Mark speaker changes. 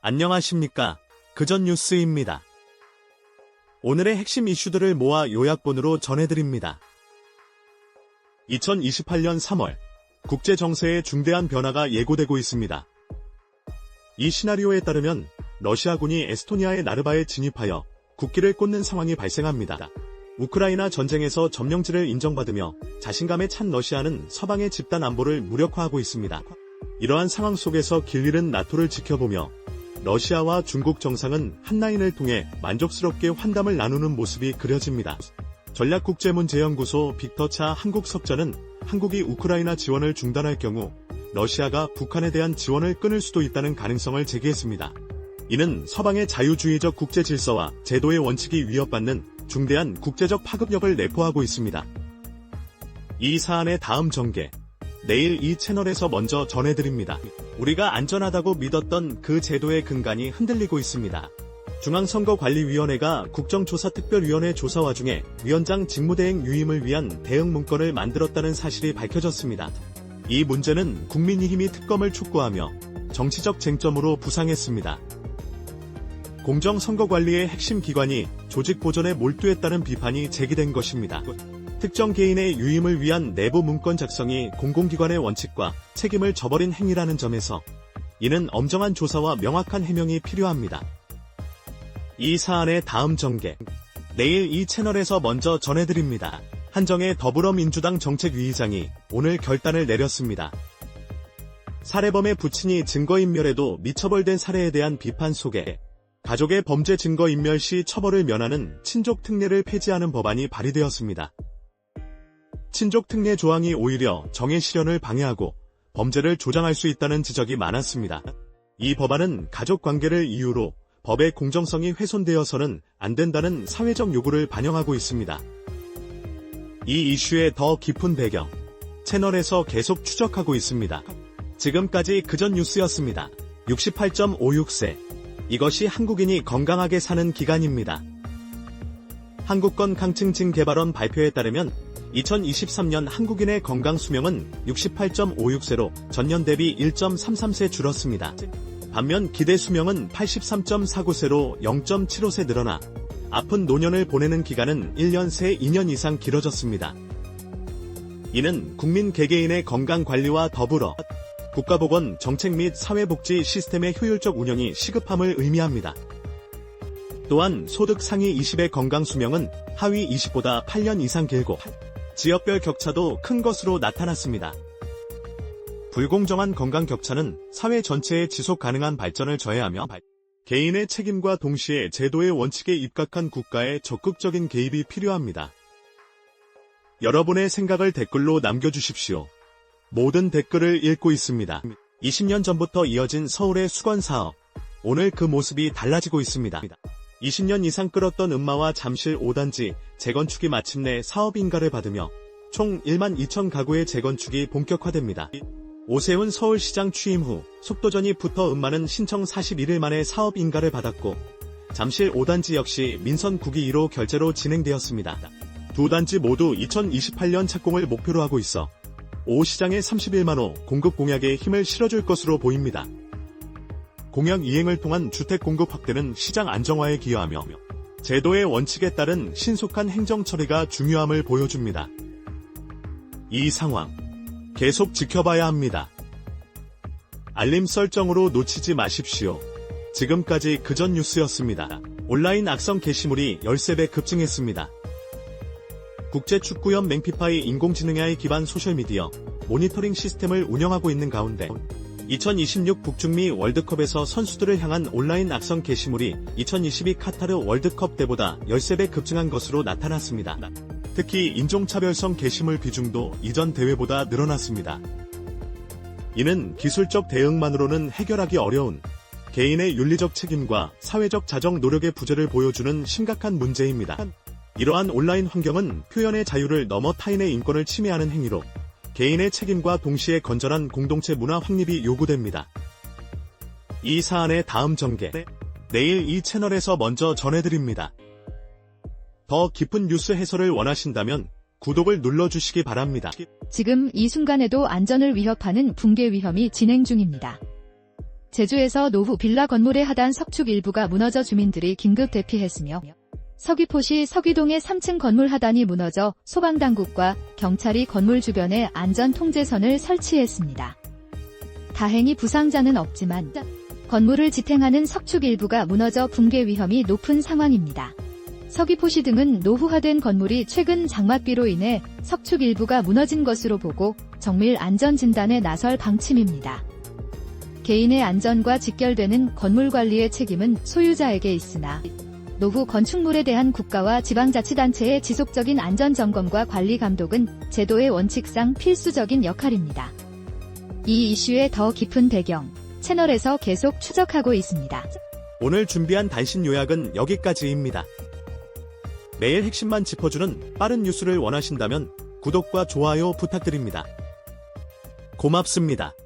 Speaker 1: 안녕하십니까. 그전 뉴스입니다. 오늘의 핵심 이슈들을 모아 요약본으로 전해드립니다. 2028년 3월, 국제 정세에 중대한 변화가 예고되고 있습니다. 이 시나리오에 따르면 러시아군이 에스토니아의 나르바에 진입하여 국기를 꽂는 상황이 발생합니다. 우크라이나 전쟁에서 점령지를 인정받으며 자신감에 찬 러시아는 서방의 집단 안보를 무력화하고 있습니다. 이러한 상황 속에서 길 잃은 나토를 지켜보며 러시아와 중국 정상은 한라인을 통해 만족스럽게 환담을 나누는 모습이 그려집니다. 전략국제문제연구소 빅터차 한국석자는 한국이 우크라이나 지원을 중단할 경우 러시아가 북한에 대한 지원을 끊을 수도 있다는 가능성을 제기했습니다. 이는 서방의 자유주의적 국제 질서와 제도의 원칙이 위협받는 중대한 국제적 파급력을 내포하고 있습니다. 이 사안의 다음 전개, 내일 이 채널에서 먼저 전해드립니다. 우리가 안전하다고 믿었던 그 제도의 근간이 흔들리고 있습니다. 중앙선거관리위원회가 국정조사특별위원회 조사 와중에 위원장 직무대행 유임을 위한 대응 문건을 만들었다는 사실이 밝혀졌습니다. 이 문제는 국민의힘이 특검을 촉구하며 정치적 쟁점으로 부상했습니다. 공정선거관리의 핵심 기관이 조직 보전에 몰두했다는 비판이 제기된 것입니다. 특정 개인의 유임을 위한 내부 문건 작성이 공공기관의 원칙과 책임을 저버린 행위라는 점에서 이는 엄정한 조사와 명확한 해명이 필요합니다. 이 사안의 다음 전개, 내일 이 채널에서 먼저 전해드립니다. 한정혜 더불어민주당 정책위의장이 오늘 결단을 내렸습니다. 살해범의 부친이 증거인멸에도 미처벌된 사례에 대한 비판 속에 가족의 범죄 증거인멸 시 처벌을 면하는 친족특례를 폐지하는 법안이 발의되었습니다. 친족특례 조항이 오히려 정의 실현을 방해하고 범죄를 조장할 수 있다는 지적이 많았습니다. 이 법안은 가족관계를 이유로 법의 공정성이 훼손되어서는 안 된다는 사회적 요구를 반영하고 있습니다. 이 이슈의 더 깊은 배경, 채널에서 계속 추적하고 있습니다. 지금까지 그전 뉴스였습니다. 68.56세. 이것이 한국인이 건강하게 사는 기간입니다. 한국건강증진개발원 발표에 따르면 2023년 한국인의 건강수명은 68.56세로 전년 대비 1.33세 줄었습니다. 반면 기대수명은 83.49세로 0.75세 늘어나 아픈 노년을 보내는 기간은 1년 새 2년 이상 길어졌습니다. 이는 국민 개개인의 건강관리와 더불어 국가보건 정책 및 사회복지 시스템의 효율적 운영이 시급함을 의미합니다. 또한 소득 상위 20의 건강수명은 하위 20보다 8년 이상 길고 지역별 격차도 큰 것으로 나타났습니다. 불공정한 건강 격차는 사회 전체의 지속 가능한 발전을 저해하며 개인의 책임과 동시에 제도의 원칙에 입각한 국가의 적극적인 개입이 필요합니다. 여러분의 생각을 댓글로 남겨주십시오. 모든 댓글을 읽고 있습니다. 20년 전부터 이어진 서울의 수건 사업. 오늘 그 모습이 달라지고 있습니다. 20년 이상 끌었던 음마와 잠실 5단지 재건축이 마침내 사업 인가를 받으며 총 1만 2천 가구의 재건축이 본격화됩니다. 오세훈 서울시장 취임 후 속도전이 붙어 음마는 신청 41일 만에 사업 인가를 받았고 잠실 5단지 역시 민선 국이 1호 결재로 진행되었습니다. 두 단지 모두 2028년 착공을 목표로 하고 있어 오 시장의 31만 호 공급 공약에 힘을 실어줄 것으로 보입니다. 공약 이행을 통한 주택 공급 확대는 시장 안정화에 기여하며 제도의 원칙에 따른 신속한 행정 처리가 중요함을 보여줍니다. 이 상황 계속 지켜봐야 합니다. 알림 설정으로 놓치지 마십시오. 지금까지 그전 뉴스였습니다. 온라인 악성 게시물이 13배 급증했습니다. 국제축구연맹 피파의 인공지능 AI 기반 소셜미디어 모니터링 시스템을 운영하고 있는 가운데 2026 북중미 월드컵에서 선수들을 향한 온라인 악성 게시물이 2022 카타르 월드컵 때보다 13배 급증한 것으로 나타났습니다. 특히 인종차별성 게시물 비중도 이전 대회보다 늘어났습니다. 이는 기술적 대응만으로는 해결하기 어려운 개인의 윤리적 책임과 사회적 자정 노력의 부재를 보여주는 심각한 문제입니다. 이러한 온라인 환경은 표현의 자유를 넘어 타인의 인권을 침해하는 행위로 개인의 책임과 동시에 건전한 공동체 문화 확립이 요구됩니다. 이 사안의 다음 전개, 내일 이 채널에서 먼저 전해드립니다. 더 깊은 뉴스 해설을 원하신다면 구독을 눌러주시기 바랍니다.
Speaker 2: 지금 이 순간에도 안전을 위협하는 붕괴 위험이 진행 중입니다. 제주에서 노후 빌라 건물의 하단 석축 일부가 무너져 주민들이 긴급 대피했으며 서귀포시 서귀동의 3층 건물 하단이 무너져 소방당국과 경찰이 건물 주변에 안전 통제선을 설치했습니다. 다행히 부상자는 없지만 건물을 지탱하는 석축 일부가 무너져 붕괴 위험이 높은 상황입니다. 서귀포시 등은 노후화된 건물이 최근 장맛비로 인해 석축 일부가 무너진 것으로 보고 정밀 안전 진단에 나설 방침입니다. 개인의 안전과 직결되는 건물 관리의 책임은 소유자에게 있으나 노후 건축물에 대한 국가와 지방자치단체의 지속적인 안전점검과 관리 감독은 제도의 원칙상 필수적인 역할입니다. 이 이슈의 더 깊은 배경, 채널에서 계속 추적하고 있습니다.
Speaker 1: 오늘 준비한 단신 요약은 여기까지입니다. 매일 핵심만 짚어주는 빠른 뉴스를 원하신다면 구독과 좋아요 부탁드립니다. 고맙습니다.